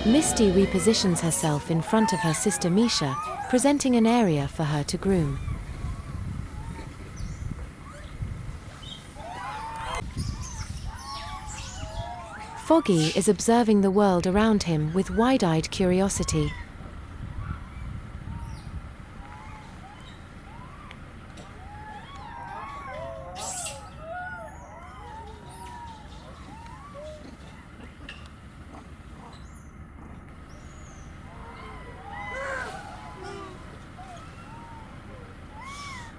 Misty repositions herself in front of her sister Misha, presenting an area for her to groom. Foggy is observing the world around him with wide-eyed curiosity.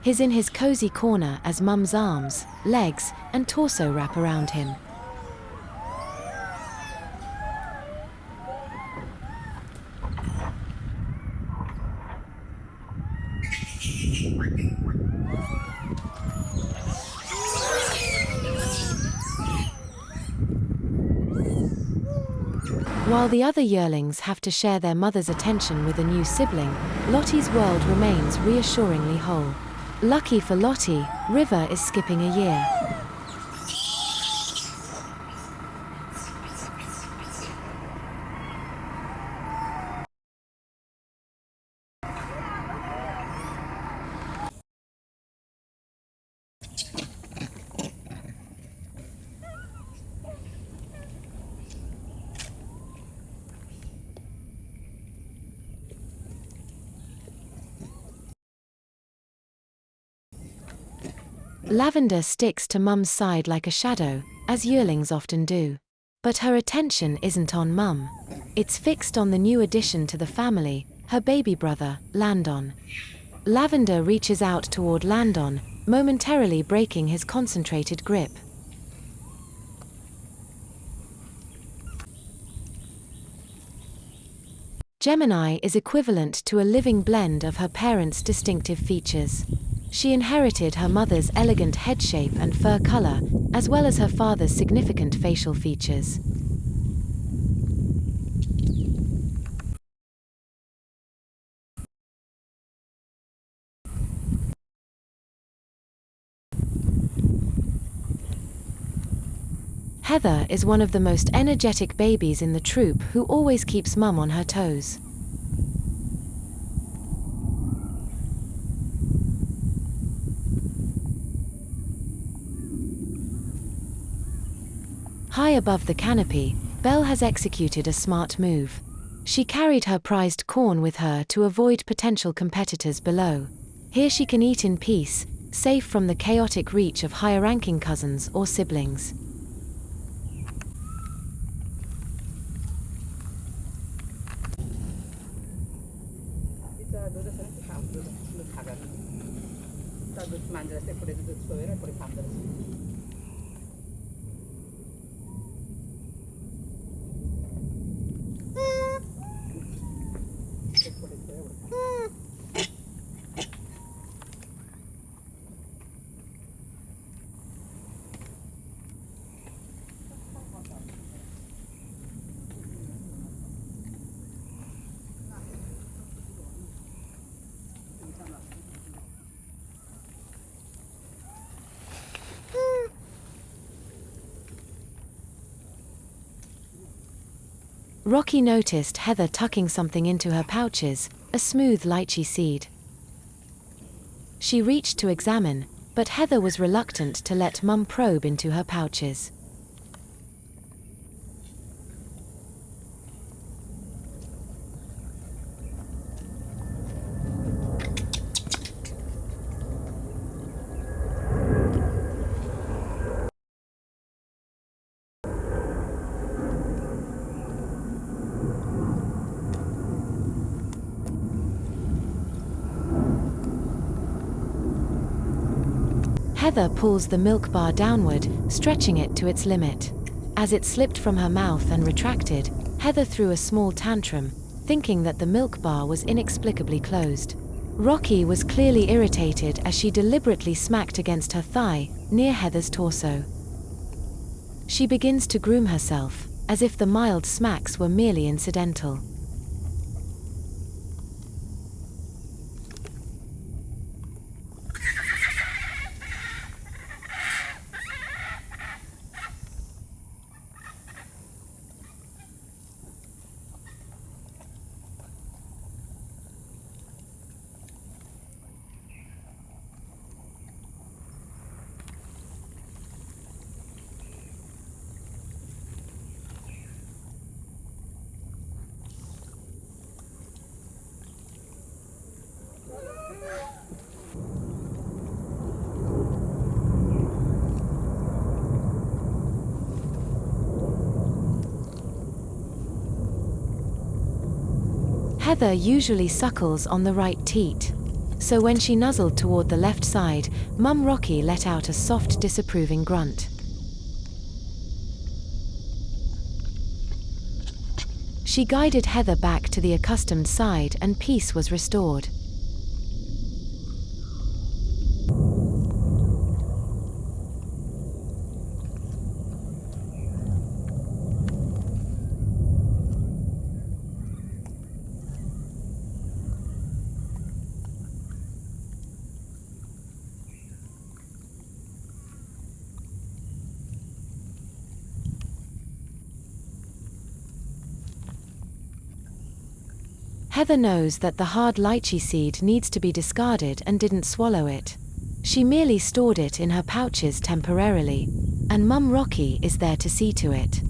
He's in his cozy corner as Mum's arms, legs, and torso wrap around him. While the other yearlings have to share their mother's attention with a new sibling, Lottie's world remains reassuringly whole. Lucky for Lottie, River is skipping a year. Lavender sticks to Mum's side like a shadow, as yearlings often do. But her attention isn't on Mum. It's fixed on the new addition to the family, her baby brother, Landon. Lavender reaches out toward Landon, momentarily breaking his concentrated grip. Gemini is equivalent to a living blend of her parents' distinctive features. She inherited her mother's elegant head shape and fur color, as well as her father's significant facial features. Heather is one of the most energetic babies in the troop who always keeps Mum on her toes. High above the canopy, Belle has executed a smart move. She carried her prized corn with her to avoid potential competitors below. Here she can eat in peace, safe from the chaotic reach of higher-ranking cousins or siblings. Rocky noticed Heather tucking something into her pouches, a smooth lychee seed. She reached to examine, but Heather was reluctant to let Mum probe into her pouches. Heather pulls the milk bar downward, stretching it to its limit. As it slipped from her mouth and retracted, Heather threw a small tantrum, thinking that the milk bar was inexplicably closed. Rocky was clearly irritated as she deliberately smacked against her thigh, near Heather's torso. She begins to groom herself, as if the mild smacks were merely incidental. Heather usually suckles on the right teat. So when she nuzzled toward the left side, Mum Rocky let out a soft, disapproving grunt. She guided Heather back to the accustomed side and peace was restored. Heather knows that the hard lychee seed needs to be discarded and didn't swallow it. She merely stored it in her pouches temporarily, and Mum Rocky is there to see to it.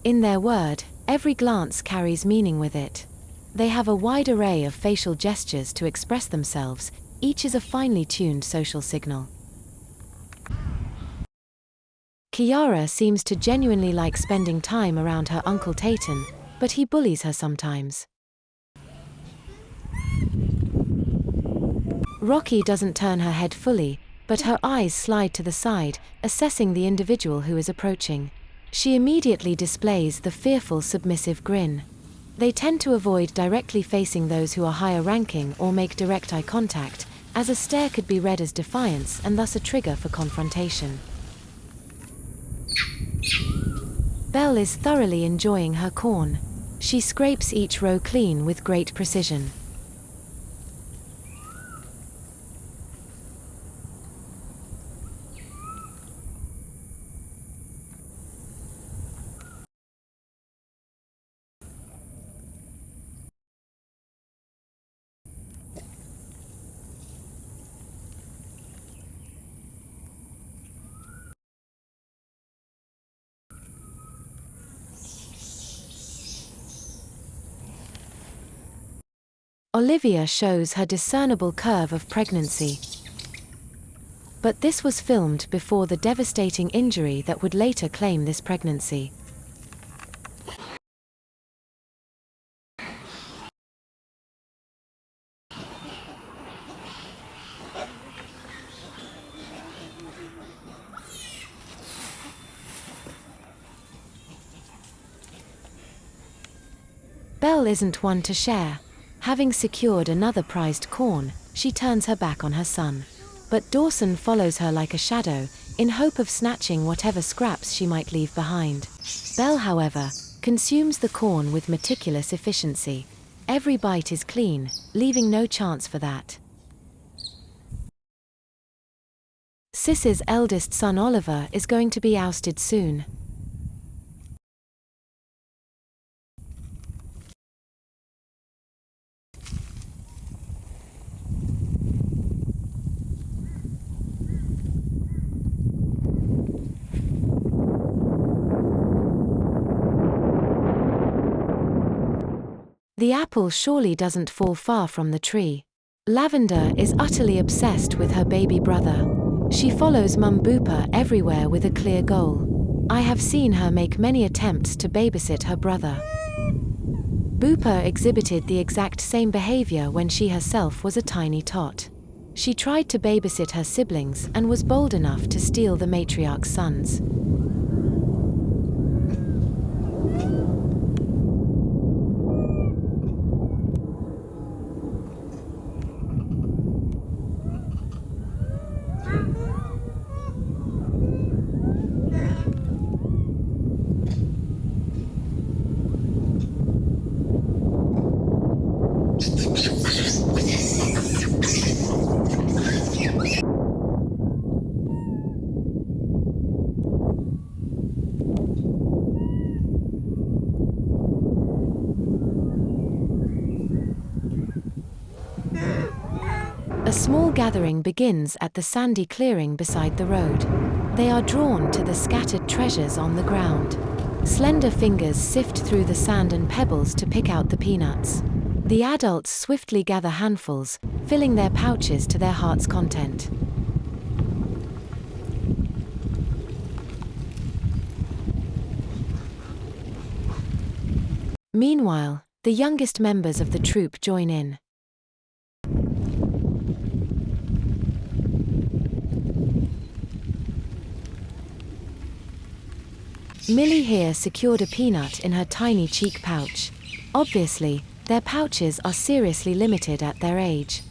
In their word, every glance carries meaning with it. They have a wide array of facial gestures to express themselves, each is a finely tuned social signal. Kiara seems to genuinely like spending time around her Uncle Tayton, but he bullies her sometimes. Rocky doesn't turn her head fully, but her eyes slide to the side, assessing the individual who is approaching. She immediately displays the fearful submissive grin. They tend to avoid directly facing those who are higher ranking or make direct eye contact, as a stare could be read as defiance and thus a trigger for confrontation. Belle is thoroughly enjoying her corn. She scrapes each row clean with great precision. Olivia shows her discernible curve of pregnancy. But this was filmed before the devastating injury that would later claim this pregnancy. Belle isn't one to share. Having secured another prized corn, she turns her back on her son. But Dawson follows her like a shadow, in hope of snatching whatever scraps she might leave behind. Belle, however, consumes the corn with meticulous efficiency. Every bite is clean, leaving no chance for that. Sis's eldest son Oliver is going to be ousted soon. The apple surely doesn't fall far from the tree. Lavender is utterly obsessed with her baby brother. She follows Mum Booper everywhere with a clear goal. I have seen her make many attempts to babysit her brother. Booper exhibited the exact same behavior when she herself was a tiny tot. She tried to babysit her siblings and was bold enough to steal the matriarch's sons. A small gathering begins at the sandy clearing beside the road. They are drawn to the scattered treasures on the ground. Slender fingers sift through the sand and pebbles to pick out the peanuts. The adults swiftly gather handfuls, filling their pouches to their heart's content. Meanwhile, the youngest members of the troop join in. Millie here secured a peanut in her tiny cheek pouch. Obviously, their pouches are seriously limited at their age.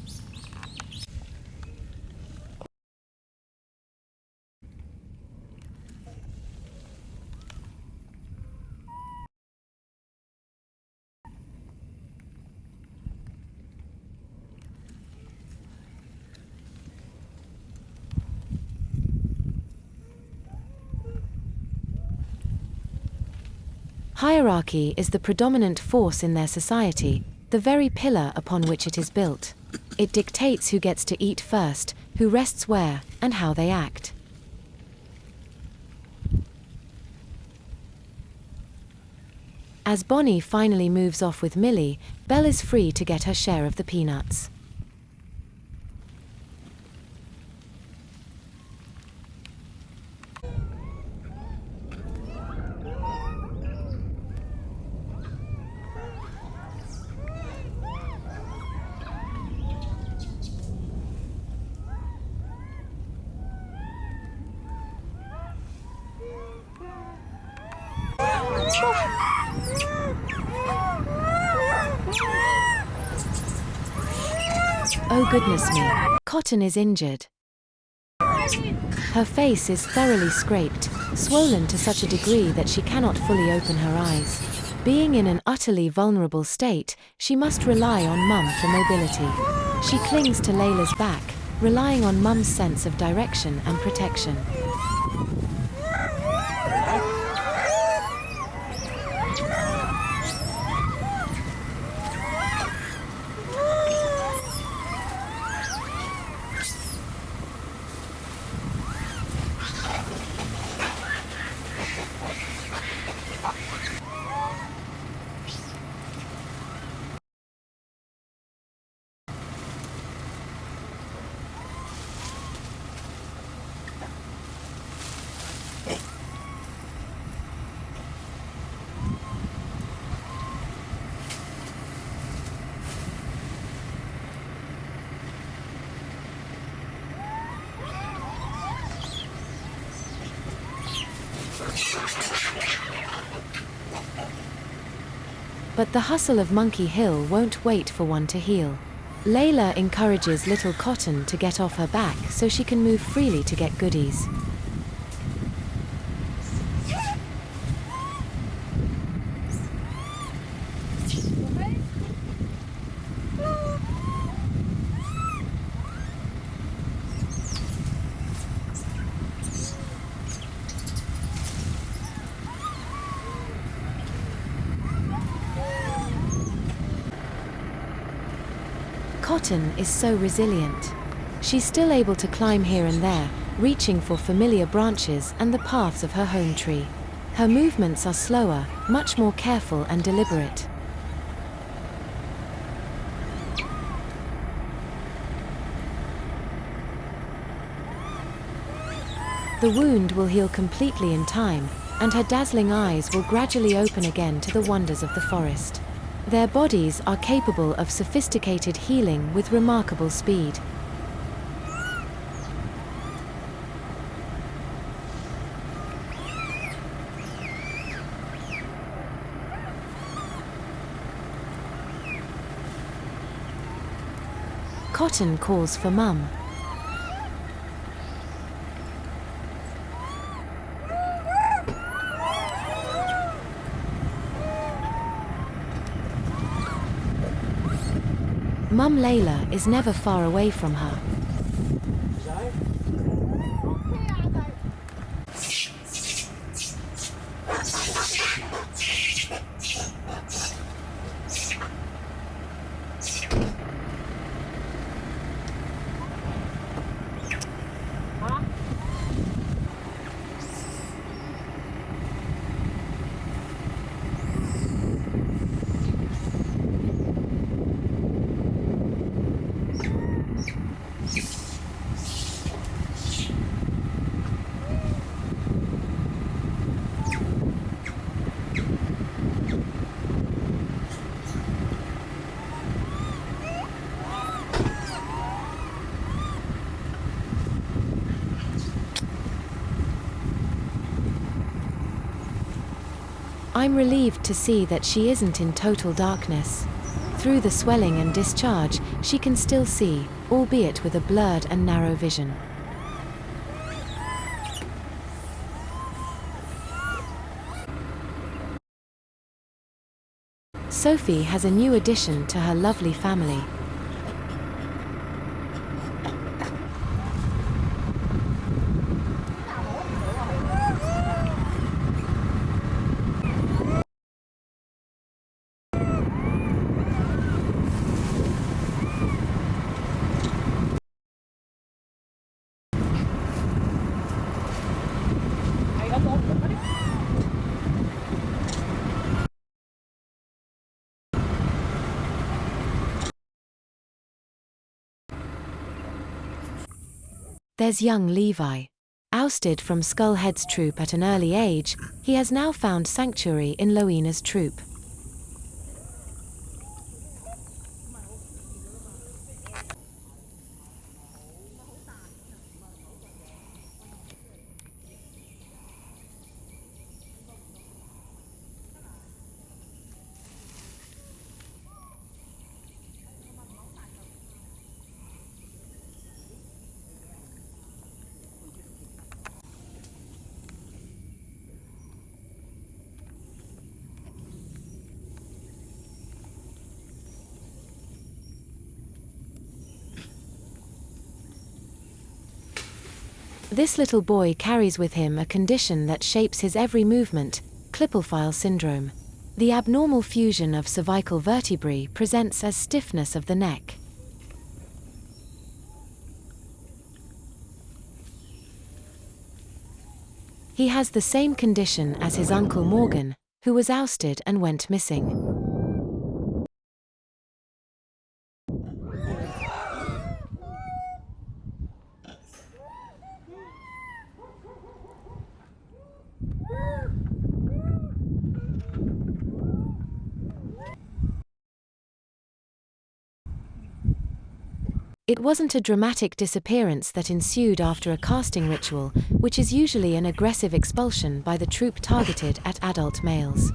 Hierarchy is the predominant force in their society, the very pillar upon which it is built. It dictates who gets to eat first, who rests where, and how they act. As Bonnie finally moves off with Millie, Belle is free to get her share of the peanuts. Oh goodness me, Cotton is injured. Her face is thoroughly scraped, swollen to such a degree that she cannot fully open her eyes. Being in an utterly vulnerable state, she must rely on Mum for mobility. She clings to Layla's back, relying on Mum's sense of direction and protection. But the hustle of Monkey Hill won't wait for one to heal. Layla encourages little Cotton to get off her back so she can move freely to get goodies. Cotton is so resilient. She's still able to climb here and there, reaching for familiar branches and the paths of her home tree. Her movements are slower, much more careful and deliberate. The wound will heal completely in time, and her dazzling eyes will gradually open again to the wonders of the forest. Their bodies are capable of sophisticated healing with remarkable speed. Cotton calls for Mum. Mum Layla is never far away from her. I'm relieved to see that she isn't in total darkness. Through the swelling and discharge, she can still see, albeit with a blurred and narrow vision. Sophie has a new addition to her lovely family. There's young Levi. Ousted from Skullhead's troop at an early age, he has now found sanctuary in Loena's troop. This little boy carries with him a condition that shapes his every movement, Klippel-Feil syndrome. The abnormal fusion of cervical vertebrae presents as stiffness of the neck. He has the same condition as his uncle Morgan, who was ousted and went missing. It wasn't a dramatic disappearance that ensued after a casting ritual, which is usually an aggressive expulsion by the troop targeted at adult males.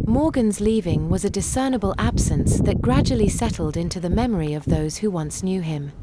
Morgan's leaving was a discernible absence that gradually settled into the memory of those who once knew him.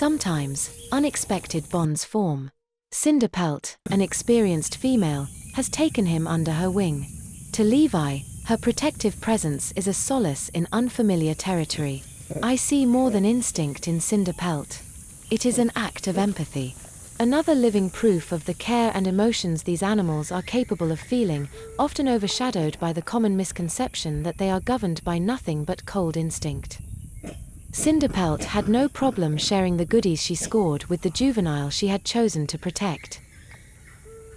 Sometimes, unexpected bonds form. Cinderpelt, an experienced female, has taken him under her wing. To Levi, her protective presence is a solace in unfamiliar territory. I see more than instinct in Cinderpelt. It is an act of empathy. Another living proof of the care and emotions these animals are capable of feeling, often overshadowed by the common misconception that they are governed by nothing but cold instinct. Cinderpelt had no problem sharing the goodies she scored with the juvenile she had chosen to protect.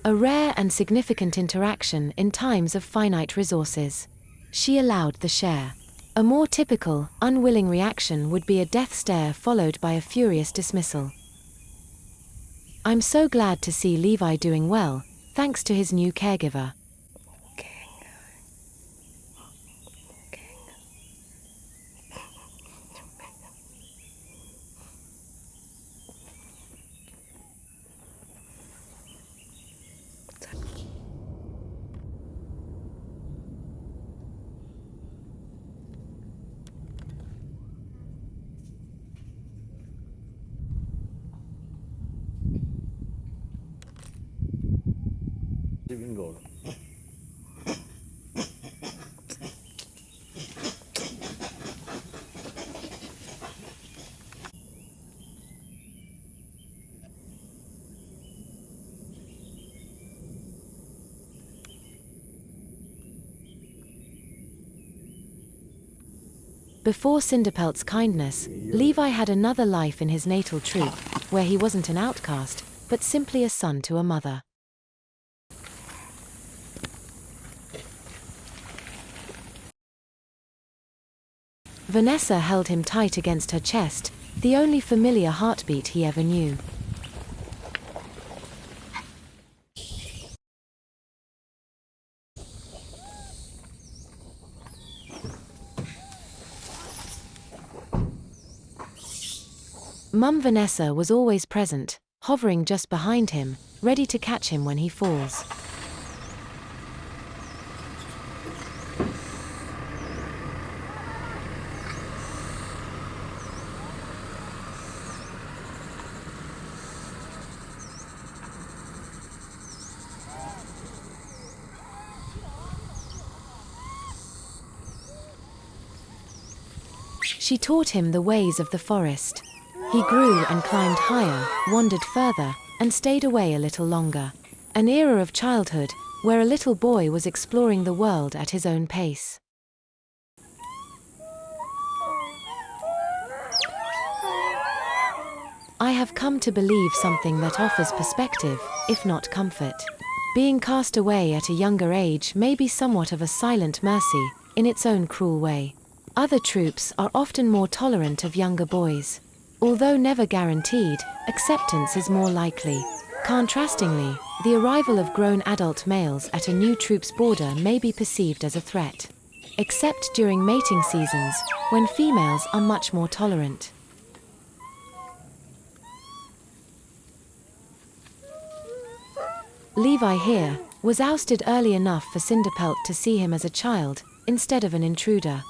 A rare and significant interaction in times of finite resources. She allowed the share. A more typical, unwilling reaction would be a death stare followed by a furious dismissal. I'm so glad to see Levi doing well, thanks to his new caregiver. Bingo. Before Cinderpelt's kindness, Levi had another life in his natal troop, where he wasn't an outcast, but simply a son to a mother. Vanessa held him tight against her chest, the only familiar heartbeat he ever knew. Mum Vanessa was always present, hovering just behind him, ready to catch him when he falls. She taught him the ways of the forest. He grew and climbed higher, wandered further, and stayed away a little longer. An era of childhood, where a little boy was exploring the world at his own pace. I have come to believe something that offers perspective, if not comfort. Being cast away at a younger age may be somewhat of a silent mercy, in its own cruel way. Other troops are often more tolerant of younger boys. Although never guaranteed, acceptance is more likely. Contrastingly, the arrival of grown adult males at a new troop's border may be perceived as a threat. Except during mating seasons, when females are much more tolerant. Levi here was ousted early enough for Cinderpelt to see him as a child, instead of an intruder.